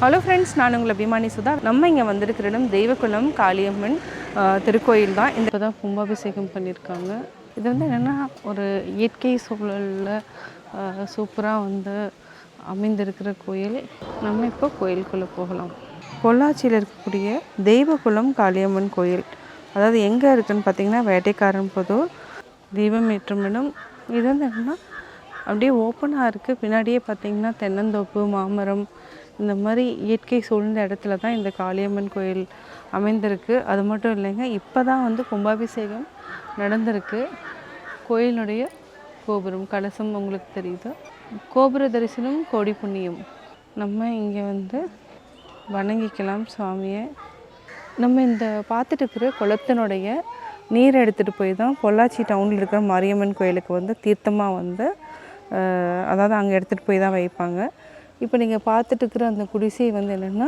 Hello friends, நான் உங்கள் அபிமானி சுதா. நம்ம இங்கே வந்திருக்கிற இடம் தெய்வக்குளம் காளியம்மன் திருக்கோயில் தான். இந்த தான் கும்பாபிஷேகம் பண்ணியிருக்காங்க. இது வந்து என்னென்னா ஒரு இயற்கை சூழலில் சூப்பராக அமைந்திருக்கிற கோயில். நம்ம இப்போ கோயிலுக்குள்ளே போகலாம். பொள்ளாச்சியில் இருக்கக்கூடிய தெய்வக்குளம் காளியம்மன் கோயில், அதாவது எங்கே இருக்குதுன்னு பார்த்திங்கன்னா வேட்டைக்காரன்புதூர் தீபம் ஏற்றும் இடம். இது வந்து என்னென்னா அப்படியே ஓப்பனாக இருக்குது. பின்னாடியே பார்த்திங்கன்னா தென்னந்தோப்பு, மாமரம், இந்த மாதிரி இயற்கை சூழ்ந்த இடத்துல தான் இந்த காளியம்மன் கோயில் அமைந்திருக்கு. அது மட்டும் இல்லைங்க, இப்போ தான் கும்பாபிஷேகம் நடந்திருக்கு. கோயிலுடைய கோபுரம் கலசம் உங்களுக்கு தெரியுது. கோபுர தரிசனம் கோடி புண்ணியம். நம்ம இங்கே வணங்கிக்கலாம் சுவாமியை. நம்ம இந்த பார்த்துட்டு இருக்கிற குளத்தினுடைய நீரை எடுத்துகிட்டு போய் தான் பொள்ளாச்சி டவுனில் இருக்கிற மாரியம்மன் கோயிலுக்கு தீர்த்தமாக அதாவது அங்கே எடுத்துகிட்டு போய் தான் வைப்பாங்க. இப்போ நீங்கள் பார்த்துட்டு இருக்கிற அந்த குடிசை என்னென்னா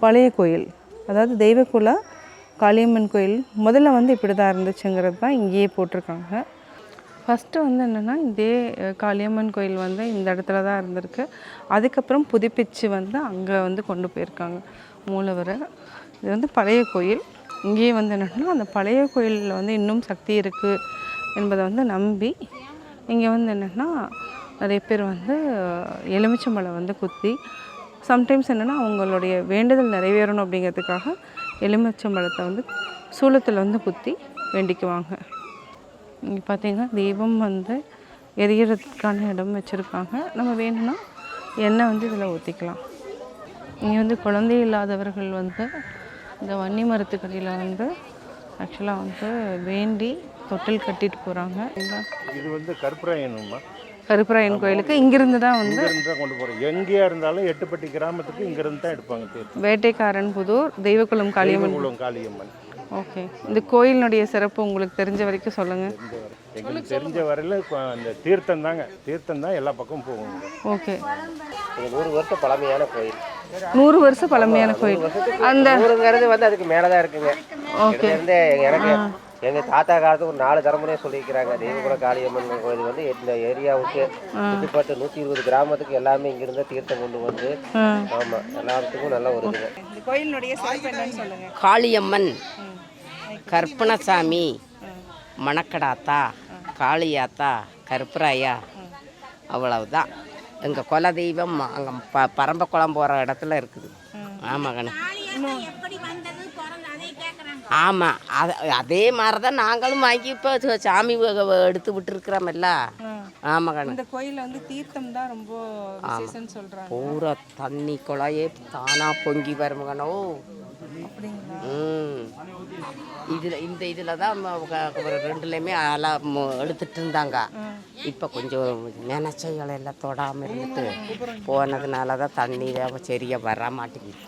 பழைய கோயில், அதாவது தெய்வக்குல காளியம்மன் கோயில் முதல்ல இப்படி தான் இருந்துச்சுங்கிறது தான் இங்கேயே போட்டிருக்காங்க. ஃபஸ்ட்டு என்னென்னா இதே காளியம்மன் கோயில் இந்த இடத்துல தான் இருந்திருக்கு. அதுக்கப்புறம் புதுப்பிச்சு அங்கே கொண்டு போயிருக்காங்க மூலவரை. இது பழைய கோயில். இங்கேயே என்னென்னா அந்த பழைய கோயிலில் இன்னும் சக்தி இருக்குது என்பதை நம்பி இங்கே என்னென்னா நிறைய பேர் எலுமிச்சம்பழம் குத்தி, சம்டைம்ஸ் என்னென்னா அவங்களுடைய வேண்டுதல் நிறைவேறணும் அப்படிங்கிறதுக்காக எலுமிச்சம்பழத்தை சூளத்தில் குத்தி வேண்டிக்குவாங்க. இங்கே பார்த்திங்கன்னா தீபம் எரியறதுக்கான இடம் வச்சுருக்காங்க. நம்ம வேணும்னா எண்ணெய் இதில் ஊற்றிக்கலாம். இங்கே குழந்தை இல்லாதவர்கள் இந்த வன்னி மரத்துக்கடியில் ஆக்சுவலாக வேண்டி தொட்டில் கட்டிட்டு போகிறாங்க. இது கருப்பராயனுமா, கருப்பராயன் கோயிலுக்கு இங்கிருந்து தான் கொண்டு போகிறோம். எங்கேயா இருந்தாலும் எட்டுப்பட்டி கிராமத்துக்கு இங்கிருந்து தான் எடுப்பாங்க. வேட்டைக்காரன்புதூர் தெய்வக்குளம் காளியம்மன். ஓகே, இந்த கோயிலினுடைய சிறப்பு உங்களுக்கு தெரிஞ்ச வரைக்கும் சொல்லுங்கள். எங்களுக்கு தெரிஞ்ச வரையில் அந்த தீர்த்தம் தான் எல்லா பக்கமும் போகும். ஓகே, 100 வருஷம் பழமையான கோயில். 100 வருஷம் பழமையான கோயில். அந்த அதுக்கு மேலே தான் இருக்குங்க. ஓகே, எனக்கு எங்கள் தாத்தா காலத்துக்கு ஒரு 4 தலைமுறையே சொல்லியிருக்கிறாங்க. தெய்வக்குல காளியம்மன் கோயில் இந்த ஏரியாவுக்கு சுற்றுப்பட்டு 120 கிராமத்துக்கு எல்லாமே இங்கிருந்து தீர்த்தம் கொண்டு ஆமாம், எல்லாத்துக்கும் நல்லா வருதுங்க. கோயிலுடைய சிறப்பு என்னன்னு சொல்லுங்க. காளியம்மன், கற்பனசாமி, மணக்கடாத்தா, காளியாத்தா, கருப்பராயா, அவ்வளவுதான். எங்கள் குல தெய்வம் அங்கே பரம்ப குளம் போகிற இடத்துல இருக்குது. ஆமாம் கண்ணு, ஆமாம். அதே மாதிரி தான் நாங்களும் வாங்கி இப்போ சாமி எடுத்து விட்டுருக்குறோம்ல. ஆமாம் கண்ணு, இந்த கோயிலில் தீர்த்தம் தான் ரொம்ப விசேஷம்னு சொல்கிறாங்க. பூரா தண்ணி குழாயே தானாக பொங்கி வருமகனோ. இதில் தான் 2லையுமே அலாம் எடுத்துட்டு இருந்தாங்க. இப்போ கொஞ்சம் நினைச்சைகளை எல்லாம் தொடாமல் இருந்துட்டு போனதுனால தான் தண்ணி சரியாக வர மாட்டேங்குது.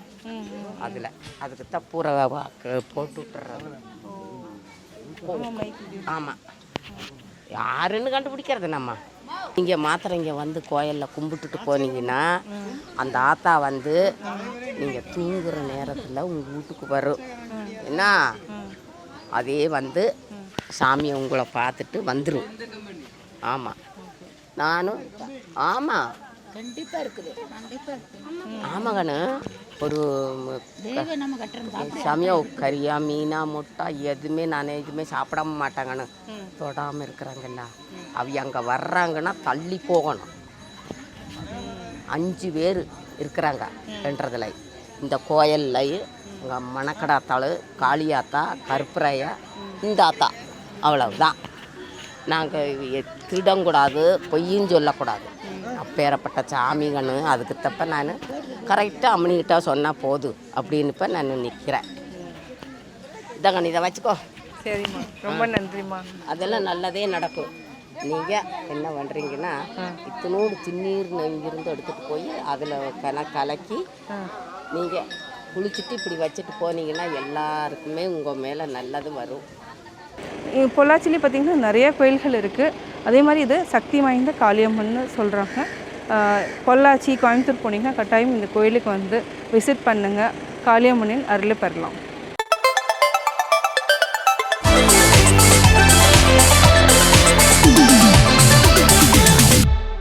அதுக்கு தான் பூரா போட்டு விட்டுறாங்க. ஆமாம், யாருன்னு கண்டுபிடிக்கிறது நம்ம. இங்கே மாத்திரம் இங்கே கோயிலில் கும்பிட்டுட்டு போனீங்கன்னா அந்த ஆத்தா நீங்கள் தூங்குகிற நேரத்தில் உங்கள் வீட்டுக்கு வரும். என்ன அதே சாமியை உங்களை பார்த்துட்டு வந்துடும். ஆமாம், நானும் ஆமாம் கண்டிப்பாக இருக்குது. ஆமாம் கண்ணு, ஒரு சாமியா கறியா மீனா முட்டை எதுவுமே சாப்பிட மாட்டாங்கன்னு தொடாமல் இருக்கிறாங்கல்ல. அவங்க அங்கே வர்றாங்கன்னா தள்ளி போகணும். 5 பேர் இருக்கிறாங்க என்றதில் இந்த கோயிலில். இங்கே மணக்கடாத்தாள், காளியாத்தா, கருப்பராயா, இந்த ஆத்தா, அவ்வளவுதான். நாங்கள் திருடக்கூடாது, பொய்யும் சொல்லக்கூடாது. அப்பேறப்பட்ட சாமிகன்னு அதுக்கு தப்ப நான் கரெக்டாக அம்மனிக்கிட்ட சொன்னால் போதும் அப்படின்னு இப்போ நான் நிற்கிறேன். இதாங்க, இதை வச்சுக்கோ. சரிம்மா, ரொம்ப நன்றிம்மா. அதெல்லாம் நல்லதே நடக்கும். நீங்கள் என்ன பண்ணுறீங்கன்னா இத்தனோடு திண்ணீர் இங்கிருந்து எடுத்துகிட்டு போய் அதில் கலக்கி நீங்கள் குளிச்சுட்டு இப்படி வச்சுட்டு போனீங்கன்னா எல்லாருக்குமே உங்கள் மேலே நல்லது வரும். பொள்ளாச்சிலே பார்த்திங்கன்னா நிறைய கோயில்கள் இருக்குது. அதே மாதிரி இது சக்தி வாய்ந்த காளியம்மன்னு சொல்கிறாங்க. பொள்ளாச்சி, கோயம்புத்தூர் போனீங்கன்னா கட்டாயம் இந்த கோயிலுக்கு விசிட் பண்ணுங்கள். காளியம்மனின் அருளை பெறலாம்.